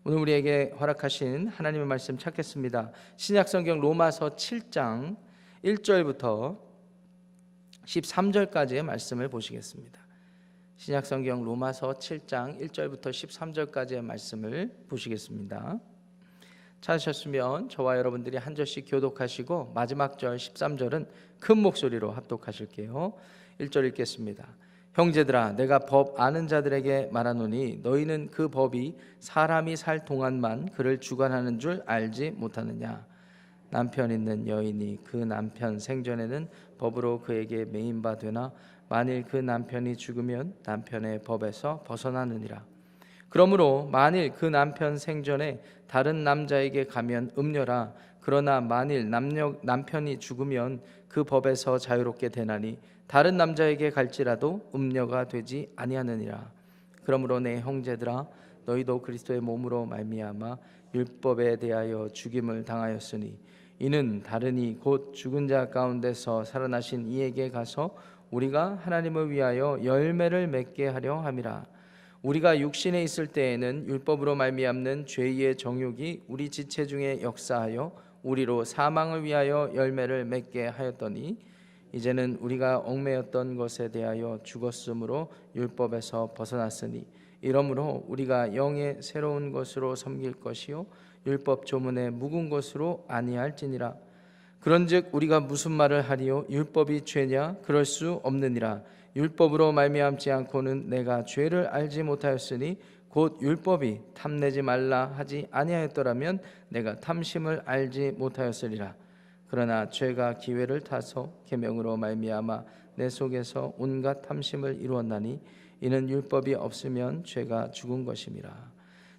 오늘 우리에게 허락하신 하나님의 말씀 찾겠습니다. 신약성경 로마서 7장 1절부터 13절까지의 말씀을 보시겠습니다. 신약성경 로마서 7장 1절부터 13절까지의 말씀을 보시겠습니다. 찾으셨으면 저와 여러분들이 한 절씩 교독하시고 마지막 절 13절은 큰 목소리로 합독하실게요. 1절 읽겠습니다. 형제들아, 내가 법 아는 자들에게 말하노니 너희는 그 법이 사람이 살 동안만 그를 주관하는 줄 알지 못하느냐. 남편 있는 여인이 그 남편 생전에는 법으로 그에게 매인 바 되나 만일 그 남편이 죽으면 남편의 법에서 벗어나느니라. 그러므로 만일 그 남편 생전에 다른 남자에게 가면 음녀라. 그러나 만일 남편이 죽으면 그 법에서 자유롭게 되나니 다른 남자에게 갈지라도 음녀가 되지 아니하느니라. 그러므로 내 형제들아, 너희도 그리스도의 몸으로 말미암아 율법에 대하여 죽임을 당하였으니 이는 다른이 곧 죽은 자 가운데서 살아나신 이에게 가서 우리가 하나님을 위하여 열매를 맺게 하려 함이라. 우리가 육신에 있을 때에는 율법으로 말미암는 죄의 정욕이 우리 지체 중에 역사하여 우리로 사망을 위하여 열매를 맺게 하였더니 이제는 우리가 얽매였던 것에 대하여 죽었으므로 율법에서 벗어났으니 이러므로 우리가 영의 새로운 것으로 섬길 것이요 율법 조문의 묵은 것으로 아니할지니라. 그런즉 우리가 무슨 말을 하리요? 율법이 죄냐? 그럴 수 없느니라. 율법으로 말미암지 않고는 내가 죄를 알지 못하였으니 곧 율법이 탐내지 말라 하지 아니하였더라면 내가 탐심을 알지 못하였으리라. 그러나 죄가 기회를 타서 계명으로 말미암아 내 속에서 온갖 탐심을 이루었나니 이는 율법이 없으면 죄가 죽은 것임이라.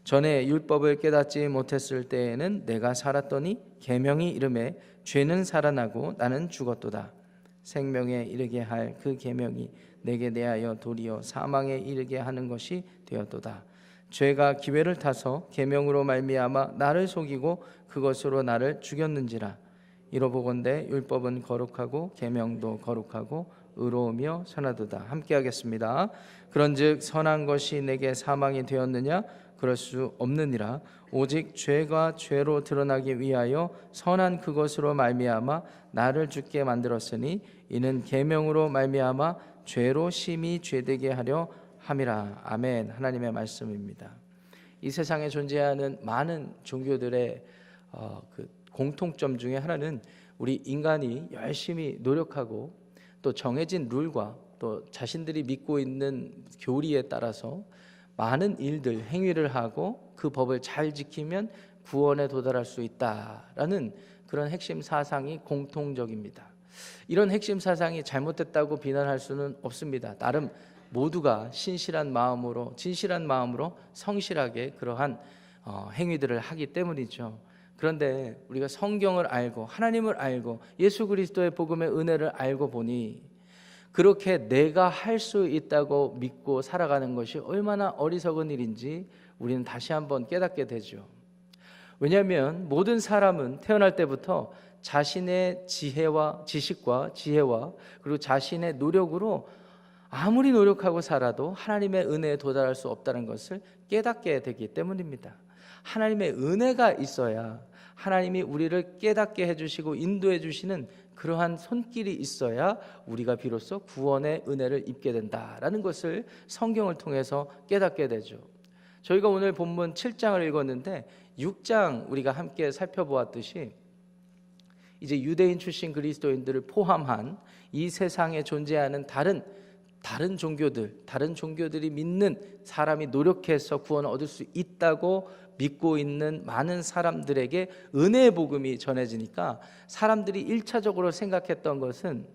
전에 율법을 깨닫지 못했을 때에는 내가 살았더니 계명이 이르매 죄는 살아나고 나는 죽었도다. 생명에 이르게 할 그 계명이 내게 대하여 도리어 사망에 이르게 하는 것이 되었도다. 죄가 기회를 타서 계명으로 말미암아 나를 속이고 그것으로 나를 죽였는지라. 이로보건대 율법은 거룩하고 계명도 거룩하고 의로우며 선하도다. 함께 하겠습니다. 그런즉 선한 것이 내게 사망이 되었느냐? 그럴 수 없느니라. 오직 죄가 죄로 드러나기 위하여 선한 그것으로 말미암아 나를 죽게 만들었으니 이는 계명으로 말미암아 죄로 심히 죄되게 하려 함이라. 아멘. 하나님의 말씀입니다. 이 세상에 존재하는 많은 종교들의 공통점 중에 하나는 우리 인간이 열심히 노력하고 또 정해진 룰과 또 자신들이 믿고 있는 교리에 따라서 많은 일들, 행위를 하고 그 법을 잘 지키면 구원에 도달할 수 있다라는 그런 핵심 사상이 공통적입니다. 이런 핵심 사상이 잘못됐다고 비난할 수는 없습니다. 나름 모두가 진실한 마음으로 성실하게 그러한 행위들을 하기 때문이죠. 그런데 우리가 성경을 알고 하나님을 알고 예수 그리스도의 복음의 은혜를 알고 보니 그렇게 내가 할 수 있다고 믿고 살아가는 것이 얼마나 어리석은 일인지 우리는 다시 한번 깨닫게 되죠. 왜냐하면 모든 사람은 태어날 때부터 자신의 지식과 지혜와 그리고 자신의 노력으로 아무리 노력하고 살아도 하나님의 은혜에 도달할 수 없다는 것을 깨닫게 되기 때문입니다. 하나님의 은혜가 있어야 하나님이 우리를 깨닫게 해주시고 인도해 주시는 그러한 손길이 있어야 우리가 비로소 구원의 은혜를 입게 된다라는 것을 성경을 통해서 깨닫게 되죠. 저희가 오늘 본문 7장을 읽었는데 6장 우리가 함께 살펴보았듯이 이제 유대인 출신 그리스도인들을 포함한 이 세상에 존재하는 다른 종교들이 믿는 사람이 노력해서 구원을 얻을 수 있다고 믿고 있는 많은 사람들에게 은혜의 복음이 전해지니까 사람들이 1차적으로 생각했던 것은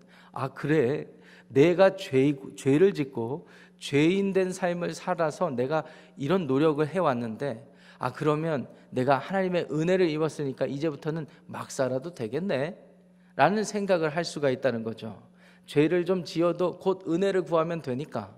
그래, 내가 죄를 짓고 죄인 된 삶을 살아서 내가 이런 노력을 해왔는데 그러면 내가 하나님의 은혜를 입었으니까 이제부터는 막 살아도 되겠네 라는 생각을 할 수가 있다는 거죠. 죄를 좀 지어도 곧 은혜를 구하면 되니까,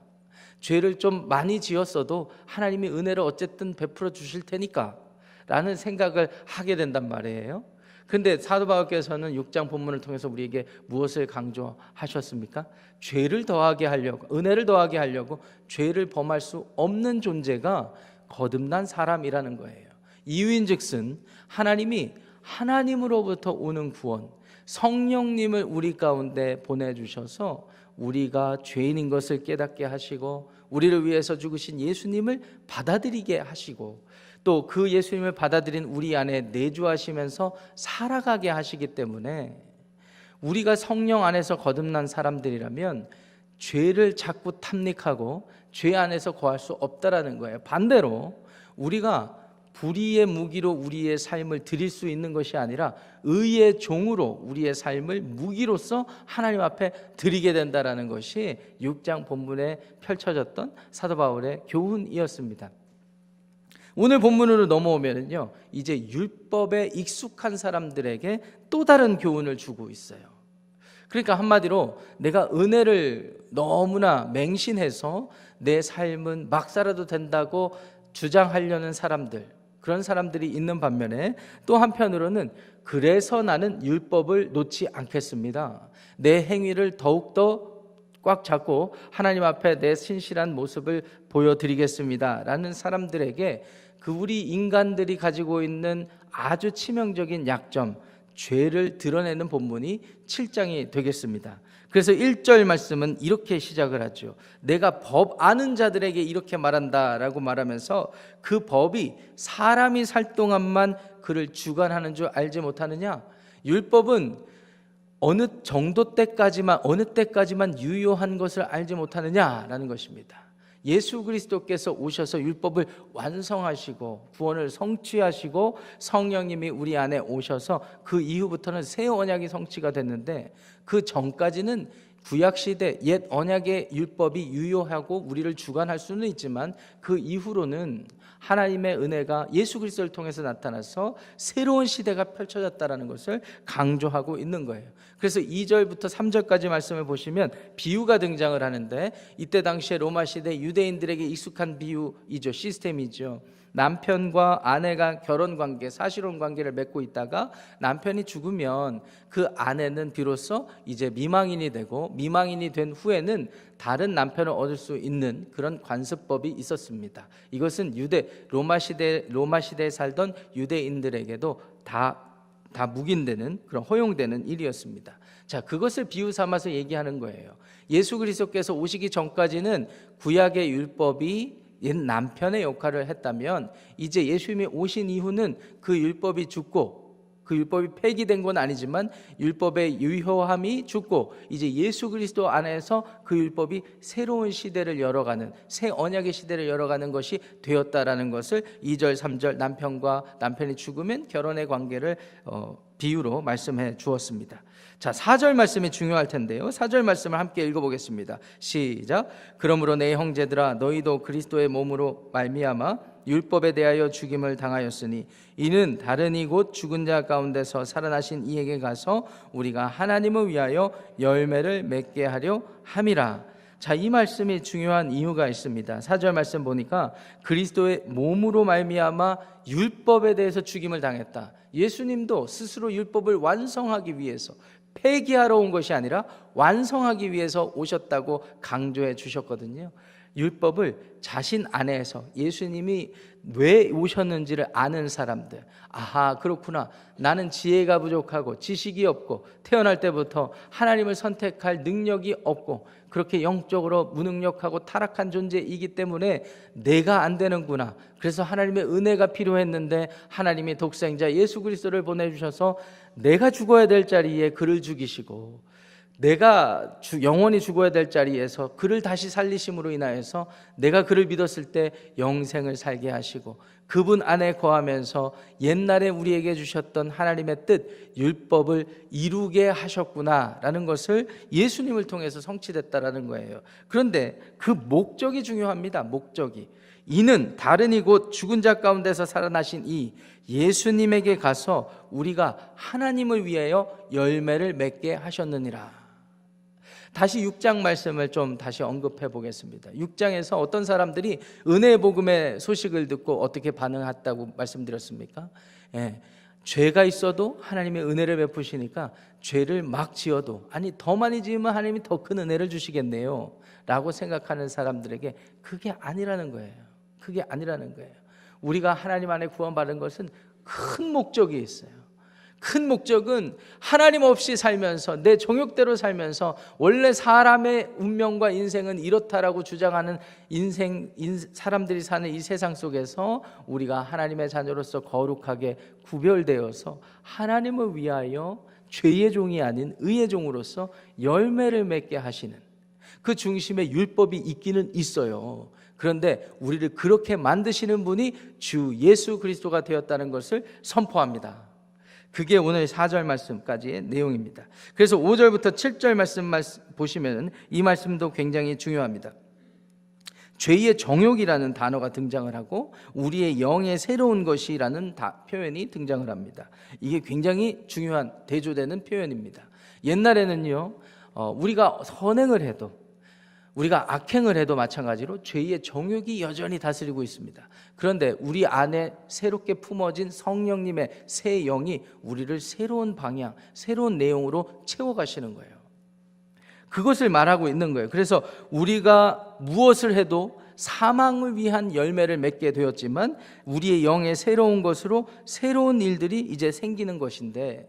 죄를 좀 많이 지었어도 하나님이 은혜를 어쨌든 베풀어 주실 테니까 라는 생각을 하게 된단 말이에요. 그런데 사도 바울께서는 6장 본문을 통해서 우리에게 무엇을 강조하셨습니까? 죄를 더하게 하려고, 은혜를 더하게 하려고 죄를 범할 수 없는 존재가 거듭난 사람이라는 거예요. 이유인즉슨 하나님이 하나님으로부터 오는 구원, 성령님을 우리 가운데 보내주셔서 우리가 죄인인 것을 깨닫게 하시고 우리를 위해서 죽으신 예수님을 받아들이게 하시고 또 그 예수님을 받아들인 우리 안에 내주하시면서 살아가게 하시기 때문에 우리가 성령 안에서 거듭난 사람들이라면 죄를 자꾸 탐닉하고 죄 안에서 거할 수 없다라는 거예요. 반대로 우리가 불의의 무기로 우리의 삶을 드릴 수 있는 것이 아니라 의의 종으로 우리의 삶을 무기로서 하나님 앞에 드리게 된다라는 것이 6장 본문에 펼쳐졌던 사도 바울의 교훈이었습니다. 오늘 본문으로 넘어오면요, 이제 율법에 익숙한 사람들에게 또 다른 교훈을 주고 있어요. 그러니까 한마디로 내가 은혜를 너무나 맹신해서 내 삶은 막 살아도 된다고 주장하려는 사람들, 그런 사람들이 있는 반면에 또 한편으로는 그래서 나는 율법을 놓지 않겠습니다, 내 행위를 더욱더 꽉 잡고 하나님 앞에 내 신실한 모습을 보여드리겠습니다 라는 사람들에게 그 우리 인간들이 가지고 있는 아주 치명적인 약점, 죄를 드러내는 본문이 7장이 되겠습니다. 그래서 1절 말씀은 이렇게 시작을 하죠. 내가 법 아는 자들에게 이렇게 말한다 라고 말하면서 그 법이 사람이 살 동안만 그를 주관하는 줄 알지 못하느냐. 율법은 어느 때까지만 유효한 것을 알지 못하느냐라는 것입니다. 예수 그리스도께서 오셔서 율법을 완성하시고 구원을 성취하시고 성령님이 우리 안에 오셔서 그 이후부터는 새 언약이 성취가 됐는데 그 전까지는 구약시대 옛 언약의 율법이 유효하고 우리를 주관할 수는 있지만 그 이후로는 하나님의 은혜가 예수 그리스도를 통해서 나타나서 새로운 시대가 펼쳐졌다는 것을 강조하고 있는 거예요. 그래서 2절부터 3절까지 말씀을 보시면 비유가 등장을 하는데 이때 당시에 로마 시대 유대인들에게 익숙한 비유이죠. 시스템이죠. 남편과 아내가 결혼관계, 사실혼 관계를 맺고 있다가 남편이 죽으면 그 아내는 비로소 이제 미망인이 되고 미망인이 된 후에는 다른 남편을 얻을 수 있는 그런 관습법이 있었습니다. 이것은 로마 시대에 살던 유대인들에게도 다 묵인되는 그런 허용되는 일이었습니다. 자, 그것을 비유 삼아서 얘기하는 거예요. 예수 그리스도께서 오시기 전까지는 구약의 율법이 옛 남편의 역할을 했다면 이제 예수님이 오신 이후는 그 율법이 죽고 그 율법이 폐기된 건 아니지만 율법의 유효함이 죽고 이제 예수 그리스도 안에서 그 율법이 새로운 시대를 열어가는 새 언약의 시대를 열어가는 것이 되었다라는 것을 2절 3절 남편이 죽으면 결혼의 관계를 비유로 말씀해 주었습니다. 자, 4절 말씀이 중요할 텐데요. 4절 말씀을 함께 읽어보겠습니다. 시작. 그러므로 내 형제들아 너희도 그리스도의 몸으로 말미암아 율법에 대하여 죽임을 당하였으니 이는 다른 이곳 죽은 자 가운데서 살아나신 이에게 가서 우리가 하나님을 위하여 열매를 맺게 하려 함이라. 자, 이 말씀이 중요한 이유가 있습니다. 4절 말씀 보니까 그리스도의 몸으로 말미암아 율법에 대해서 죽임을 당했다. 예수님도 스스로 율법을 완성하기 위해서 폐기하러 온 것이 아니라 완성하기 위해서 오셨다고 강조해 주셨거든요. 율법을 자신 안에서 예수님이 왜 오셨는지를 아는 사람들, 아하 그렇구나, 나는 지혜가 부족하고 지식이 없고 태어날 때부터 하나님을 선택할 능력이 없고 그렇게 영적으로 무능력하고 타락한 존재이기 때문에 내가 안 되는구나. 그래서 하나님의 은혜가 필요했는데 하나님이 독생자 예수 그리스도를 보내주셔서 내가 죽어야 될 자리에 그를 죽이시고 내가 영원히 죽어야 될 자리에서 그를 다시 살리심으로 인하여서 내가 그를 믿었을 때 영생을 살게 하시고 그분 안에 거하면서 옛날에 우리에게 주셨던 하나님의 뜻 율법을 이루게 하셨구나라는 것을 예수님을 통해서 성취됐다라는 거예요. 그런데 그 목적이 중요합니다. 목적이 이는 다른 이곳 죽은 자 가운데서 살아나신 이 예수님에게 가서 우리가 하나님을 위하여 열매를 맺게 하셨느니라. 다시 6장 말씀을 좀 다시 언급해 보겠습니다. 6장에서 어떤 사람들이 은혜의 복음의 소식을 듣고 어떻게 반응했다고 말씀드렸습니까? 죄가 있어도 하나님의 은혜를 베푸시니까 죄를 막 지어도 아니 더 많이 지으면 하나님이 더 큰 은혜를 주시겠네요 라고 생각하는 사람들에게 그게 아니라는 거예요. 그게 아니라는 거예요. 우리가 하나님 안에 구원받은 것은 큰 목적이 있어요. 큰 목적은 하나님 없이 살면서 내 정욕대로 살면서 원래 사람의 운명과 인생은 이렇다라고 주장하는 사람들이 사는 이 세상 속에서 우리가 하나님의 자녀로서 거룩하게 구별되어서 하나님을 위하여 죄의 종이 아닌 의의 종으로서 열매를 맺게 하시는 그 중심에 율법이 있기는 있어요. 그런데 우리를 그렇게 만드시는 분이 주 예수 그리스도가 되었다는 것을 선포합니다. 그게 오늘 4절 말씀까지의 내용입니다. 그래서 5절부터 7절 말씀 보시면 이 말씀도 굉장히 중요합니다. 죄의 정욕이라는 단어가 등장을 하고 우리의 영의 새로운 것이라는 표현이 등장을 합니다. 이게 굉장히 중요한 대조되는 표현입니다. 옛날에는요, 우리가 선행을 해도 우리가 악행을 해도 마찬가지로 죄의 정욕이 여전히 다스리고 있습니다. 그런데 우리 안에 새롭게 품어진 성령님의 새 영이 우리를 새로운 방향, 새로운 내용으로 채워가시는 거예요. 그것을 말하고 있는 거예요. 그래서 우리가 무엇을 해도 사망을 위한 열매를 맺게 되었지만 우리의 영의 새로운 것으로 새로운 일들이 이제 생기는 것인데,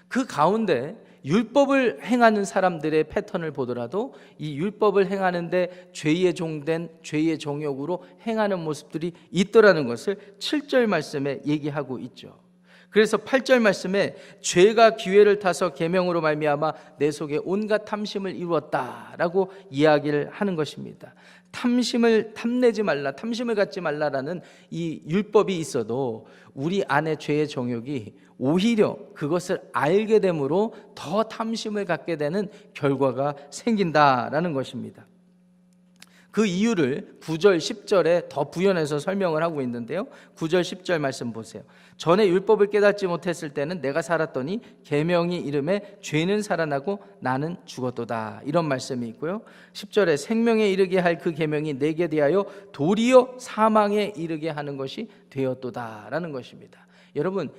그 가운데 율법을 행하는 사람들의 패턴을 보더라도 이 율법을 행하는데 죄의 종된 죄의 정욕으로 행하는 모습들이 있더라는 것을 7절 말씀에 얘기하고 있죠. 그래서 8절 말씀에 죄가 기회를 타서 계명으로 말미암아 내 속에 온갖 탐심을 이루었다라고 이야기를 하는 것입니다. 탐내지 말라, 탐심을 갖지 말라라는 이 율법이 있어도 우리 안에 죄의 정욕이 오히려 그것을 알게 되므로 더 탐심을 갖게 되는 결과가 생긴다라는 것입니다. 그 이유를 9절 10절에 더 부연해서 설명을 하고 있는데요, 9절 10절 말씀 보세요. 전에 율법을 깨닫지 못했을 때는 내가 살았더니 계명이 이름에 죄는 살아나고 나는 죽었도다, 이런 말씀이 있고요, 10절에 생명에 이르게 할 그 계명이 내게 대하여 도리어 사망에 이르게 하는 것이 되었도다라는 것입니다. 여러분,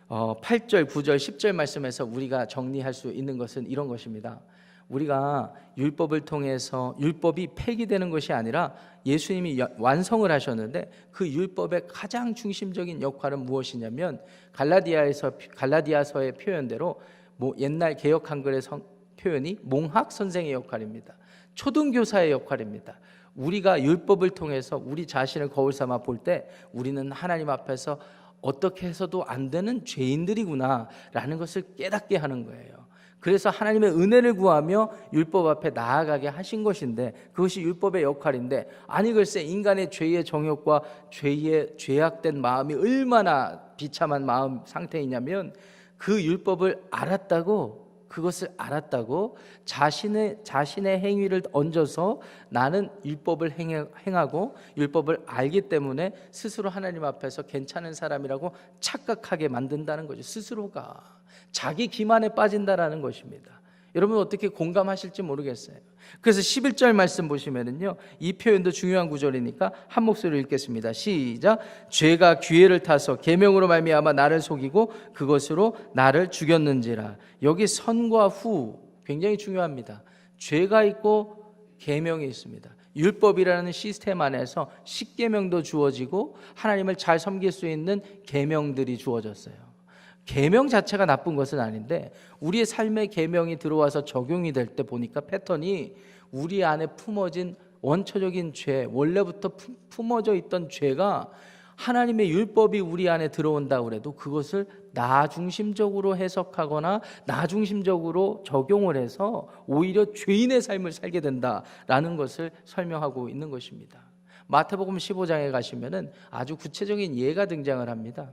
8절 9절 10절 말씀에서 우리가 정리할 수 있는 것은 이런 것입니다. 우리가 율법을 통해서 율법이 폐기되는 것이 아니라 예수님이 완성을 하셨는데 그 율법의 가장 중심적인 역할은 무엇이냐면 갈라디아서의 표현대로 옛날 개역 한글의 표현이 몽학 선생의 역할입니다. 초등교사의 역할입니다. 우리가 율법을 통해서 우리 자신을 거울 삼아 볼 때 우리는 하나님 앞에서 어떻게 해서도 안 되는 죄인들이구나 라는 것을 깨닫게 하는 거예요. 그래서 하나님의 은혜를 구하며 율법 앞에 나아가게 하신 것인데, 그것이 율법의 역할인데, 아니 글쎄 인간의 죄의 정욕과 죄의 죄악된 마음이 얼마나 비참한 마음 상태이냐면, 그 율법을 그것을 알았다고 자신의 행위를 얹어서 나는 율법을 행하고 율법을 알기 때문에 스스로 하나님 앞에서 괜찮은 사람이라고 착각하게 만든다는 거죠. 스스로가 자기 기만에 빠진다라는 것입니다. 여러분 어떻게 공감하실지 모르겠어요. 그래서 11절 말씀 보시면은요, 이 표현도 중요한 구절이니까 한 목소리로 읽겠습니다. 시작. 죄가 기회를 타서 계명으로 말미암아 나를 속이고 그것으로 나를 죽였는지라. 여기 선과 후 굉장히 중요합니다. 죄가 있고 계명이 있습니다. 율법이라는 시스템 안에서 십계명도 주어지고 하나님을 잘 섬길 수 있는 계명들이 주어졌어요. 계명 자체가 나쁜 것은 아닌데 우리의 삶에 계명이 들어와서 적용이 될 때 보니까 패턴이 우리 안에 품어진 원초적인 죄, 원래부터 품어져 있던 죄가 하나님의 율법이 우리 안에 들어온다고 해도 그것을 나 중심적으로 해석하거나 나 중심적으로 적용을 해서 오히려 죄인의 삶을 살게 된다라는 것을 설명하고 있는 것입니다. 마태복음 15장에 가시면은 아주 구체적인 예가 등장을 합니다.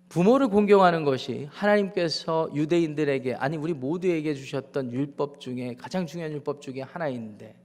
부모를 공경하는 것이 하나님께서 유대인들에게, 아니 우리 모두에게 주셨던 율법 중에 가장 중요한 율법 중에 하나인데,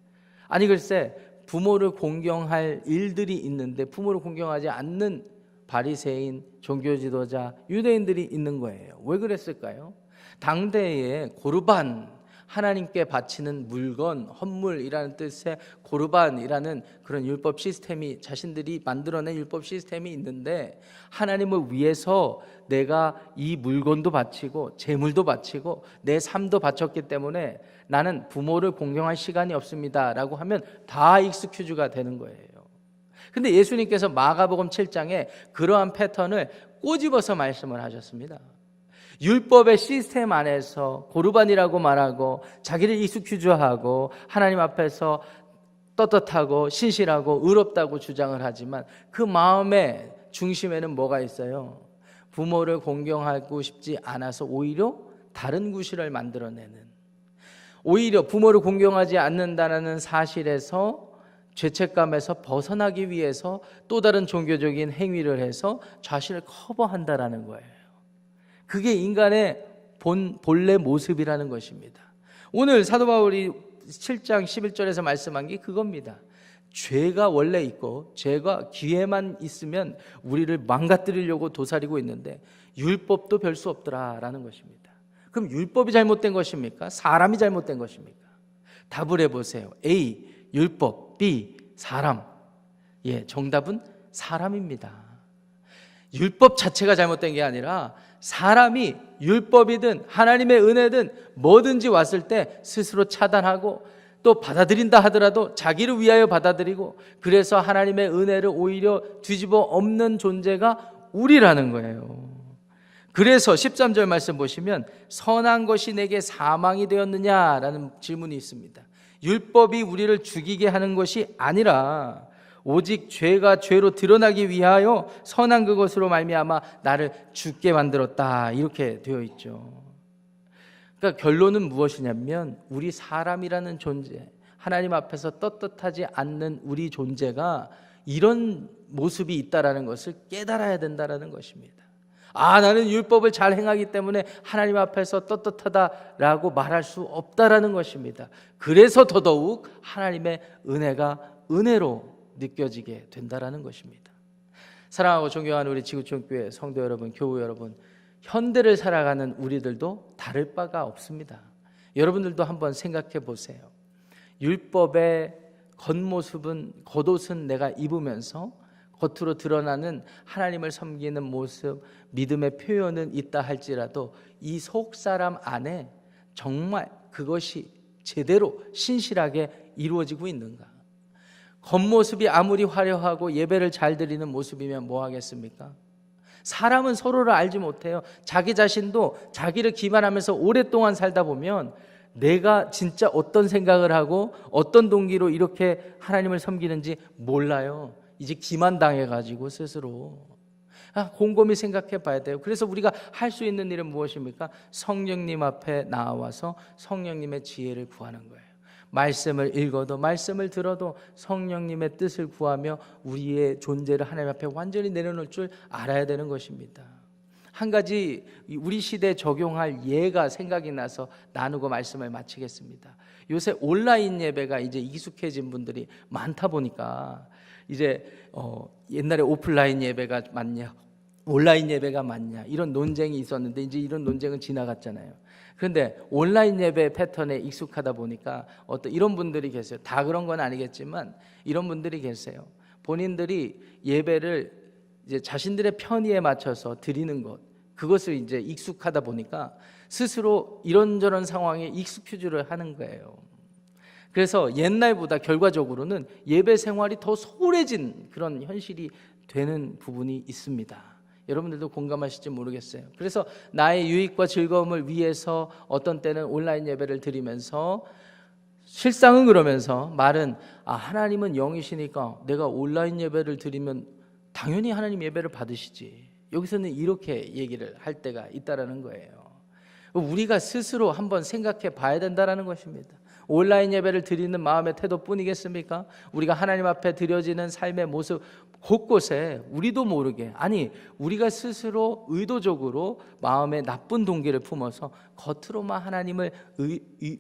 아니 글쎄 부모를 공경할 일들이 있는데 부모를 공경하지 않는 바리새인, 종교 지도자, 유대인들이 있는 거예요. 왜 그랬을까요? 당대에 고르반, 하나님께 바치는 물건, 헌물이라는 뜻의 고르반이라는 그런 율법 시스템이, 자신들이 만들어낸 율법 시스템이 있는데, 하나님을 위해서 내가 이 물건도 바치고 제물도 바치고 내 삶도 바쳤기 때문에 나는 부모를 공경할 시간이 없습니다 라고 하면 다 익스큐즈가 되는 거예요. 근데 예수님께서 마가복음 7장에 그러한 패턴을 꼬집어서 말씀을 하셨습니다. 율법의 시스템 안에서 고르반이라고 말하고 자기를 이스큐즈하고 하나님 앞에서 떳떳하고 신실하고 의롭다고 주장을 하지만 그 마음의 중심에는 뭐가 있어요? 부모를 공경하고 싶지 않아서 오히려 다른 구실을 만들어내는, 오히려 부모를 공경하지 않는다는 사실에서 죄책감에서 벗어나기 위해서 또 다른 종교적인 행위를 해서 자신을 커버한다라는 거예요. 그게 인간의 본래 모습이라는 것입니다. 오늘 사도 바울이 7장 11절에서 말씀한 게 그겁니다. 죄가 원래 있고 죄가 기회만 있으면 우리를 망가뜨리려고 도사리고 있는데 율법도 별 수 없더라라는 것입니다. 그럼 율법이 잘못된 것입니까? 사람이 잘못된 것입니까? 답을 해보세요. A. 율법, B. 사람. 정답은 사람입니다. 율법 자체가 잘못된 게 아니라 사람이 율법이든 하나님의 은혜든 뭐든지 왔을 때 스스로 차단하고 또 받아들인다 하더라도 자기를 위하여 받아들이고, 그래서 하나님의 은혜를 오히려 뒤집어 엎는 존재가 우리라는 거예요. 그래서 13절 말씀 보시면 선한 것이 내게 사망이 되었느냐라는 질문이 있습니다. 율법이 우리를 죽이게 하는 것이 아니라 오직 죄가 죄로 드러나기 위하여 선한 그것으로 말미암아 나를 죽게 만들었다, 이렇게 되어 있죠. 그러니까 결론은 무엇이냐면 우리 사람이라는 존재, 하나님 앞에서 떳떳하지 않는 우리 존재가 이런 모습이 있다라는 것을 깨달아야 된다라는 것입니다. 나는 율법을 잘 행하기 때문에 하나님 앞에서 떳떳하다라고 말할 수 없다라는 것입니다. 그래서 더더욱 하나님의 은혜가 은혜로 느껴지게 된다라는 것입니다. 사랑하고 존경하는 우리 지구촌교회 성도 여러분, 교우 여러분, 현대를 살아가는 우리들도 다를 바가 없습니다. 여러분들도 한번 생각해 보세요. 율법의 겉옷은 내가 입으면서 겉으로 드러나는 하나님을 섬기는 모습, 믿음의 표현은 있다 할지라도 이 속사람 안에 정말 그것이 제대로 신실하게 이루어지고 있는가? 겉모습이 아무리 화려하고 예배를 잘 드리는 모습이면 뭐 하겠습니까? 사람은 서로를 알지 못해요. 자기 자신도 자기를 기만하면서 오랫동안 살다 보면 내가 진짜 어떤 생각을 하고 어떤 동기로 이렇게 하나님을 섬기는지 몰라요. 이제 기만당해가지고 스스로 곰곰이 생각해 봐야 돼요. 그래서 우리가 할 수 있는 일은 무엇입니까? 성령님 앞에 나와서 성령님의 지혜를 구하는 거예요. 말씀을 읽어도 말씀을 들어도 성령님의 뜻을 구하며 우리의 존재를 하나님 앞에 완전히 내려놓을 줄 알아야 되는 것입니다. 한 가지 우리 시대에 적용할 예가 생각이 나서 나누고 말씀을 마치겠습니다. 요새 온라인 예배가 이제 익숙해진 분들이 많다 보니까 이제 옛날에 오프라인 예배가 맞냐 온라인 예배가 맞냐 이런 논쟁이 있었는데 이제 이런 논쟁은 지나갔잖아요. 그런데 온라인 예배 패턴에 익숙하다 보니까 이런 분들이 계세요. 다 그런 건 아니겠지만 이런 분들이 계세요. 본인들이 예배를 이제 자신들의 편의에 맞춰서 드리는 것, 그것을 이제 익숙하다 보니까 스스로 이런저런 상황에 익스큐즈를 하는 거예요. 그래서 옛날보다 결과적으로는 예배 생활이 더 소홀해진 그런 현실이 되는 부분이 있습니다. 여러분들도 공감하실지 모르겠어요. 그래서 나의 유익과 즐거움을 위해서 어떤 때는 온라인 예배를 드리면서 실상은 그러면서 말은 하나님은 영이시니까 내가 온라인 예배를 드리면 당연히 하나님 예배를 받으시지. 여기서는 이렇게 얘기를 할 때가 있다라는 거예요. 우리가 스스로 한번 생각해 봐야 된다라는 것입니다. 온라인 예배를 드리는 마음의 태도뿐이겠습니까? 우리가 하나님 앞에 드려지는 삶의 모습 곳곳에 우리도 모르게, 우리가 스스로 의도적으로 마음에 나쁜 동기를 품어서 겉으로만 하나님을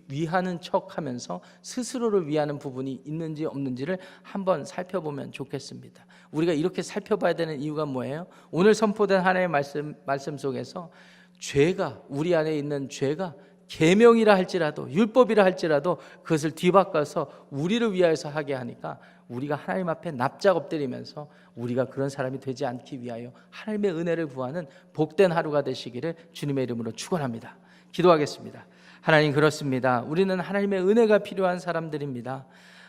위하는 척하면서 스스로를 위하는 부분이 있는지 없는지를 한번 살펴보면 좋겠습니다. 우리가 이렇게 살펴봐야 되는 이유가 뭐예요? 오늘 선포된 하나님의 말씀 속에서 죄가, 우리 안에 있는 죄가 계명이라 할지라도 율법이라 할지라도 그것을 뒤바꿔서 우리를 위하여서 하게 하니까 우리가 하나님 앞에 납작 엎드리면서 우리가 그런 사람이 되지 않기 위하여 하나님의 은혜를 구하는 복된 하루가 되시기를 주님의 이름으로 축원합니다. 기도하겠습니다. 하나님, 그렇습니다. 우리는 하나님의 은혜가 필요한 사람들입니다.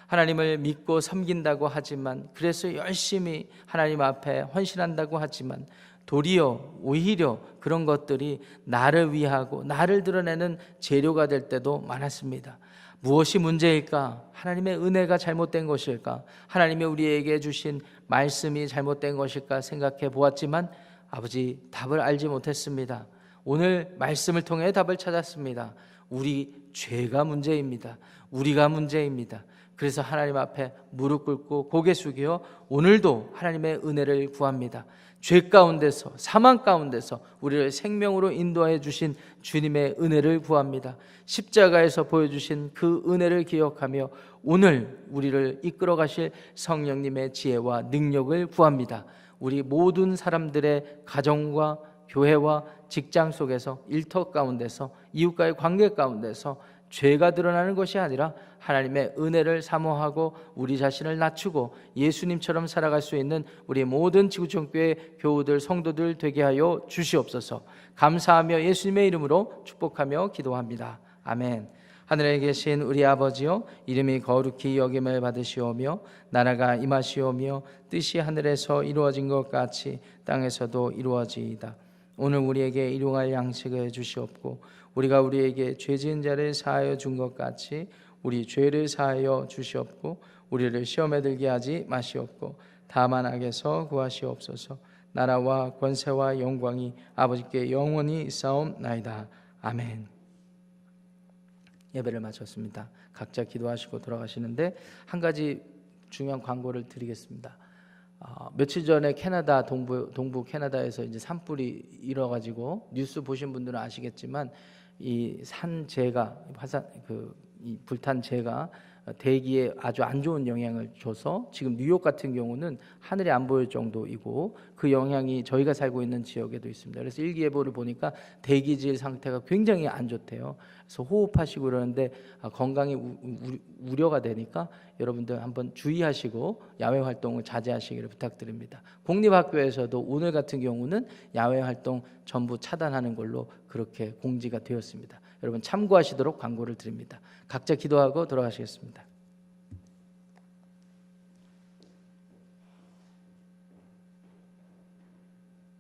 하나님을 믿고 섬긴다고 하지만, 그래서 열심히 하나님 앞에 헌신한다고 하지만 도리어 오히려 그런 것들이 나를 위하고 나를 드러내는 재료가 될 때도 많았습니다. 무엇이 문제일까? 하나님의 은혜가 잘못된 것일까? 하나님이 우리에게 주신 말씀이 잘못된 것일까 생각해 보았지만 아버지, 답을 알지 못했습니다. 오늘 말씀을 통해 답을 찾았습니다. 우리 죄가 문제입니다. 우리가 문제입니다. 그래서 하나님 앞에 무릎 꿇고 고개 숙여 오늘도 하나님의 은혜를 구합니다. 죄 가운데서, 사망 가운데서 우리를 생명으로 인도하여 주신 주님의 은혜를 구합니다. 십자가에서 보여주신 그 은혜를 기억하며 오늘 우리를 이끌어 가실 성령님의 지혜와 능력을 구합니다. 우리 모든 사람들의 가정과 교회와 직장 속에서, 일터 가운데서, 이웃과의 관계 가운데서 죄가 드러나는 것이 아니라 하나님의 은혜를 사모하고 우리 자신을 낮추고 예수님처럼 살아갈 수 있는 우리 모든 지구촌교회 교우들, 성도들 되게 하여 주시옵소서. 감사하며 예수님의 이름으로 축복하며 기도합니다. 아멘. 하늘에 계신 우리 아버지여, 이름이 거룩히 여김을 받으시오며 나라가 임하시오며 뜻이 하늘에서 이루어진 것 같이 땅에서도 이루어지이다. 오늘 우리에게 일용할 양식을 주시옵고 우리가 우리에게 죄 지은 자를 사하여 준 것 같이 우리 죄를 사하여 주시옵고 우리를 시험에 들게 하지 마시옵고 다만 악에서 구하시옵소서. 나라와 권세와 영광이 아버지께 영원히 있사옵나이다. 아멘. 예배를 마쳤습니다. 각자 기도하시고 돌아가시는데 한 가지 중요한 광고를 드리겠습니다. 며칠 전에 캐나다 동부 캐나다에서 이제 산불이 일어가지고 뉴스 보신 분들은 아시겠지만 이 산재가 이 불탄 재가 대기에 아주 안 좋은 영향을 줘서 지금 뉴욕 같은 경우는 하늘이 안 보일 정도이고 그 영향이 저희가 살고 있는 지역에도 있습니다. 그래서 일기예보를 보니까 대기질 상태가 굉장히 안 좋대요. 그래서 호흡하시고 그러는데 건강이 우려가 되니까 여러분들 한번 주의하시고 야외 활동을 자제하시기를 부탁드립니다. 공립학교에서도 오늘 같은 경우는 야외 활동 전부 차단하는 걸로 그렇게 공지가 되었습니다. 여러분 참고하시도록 광고를 드립니다. 각자 기도하고 돌아가시겠습니다.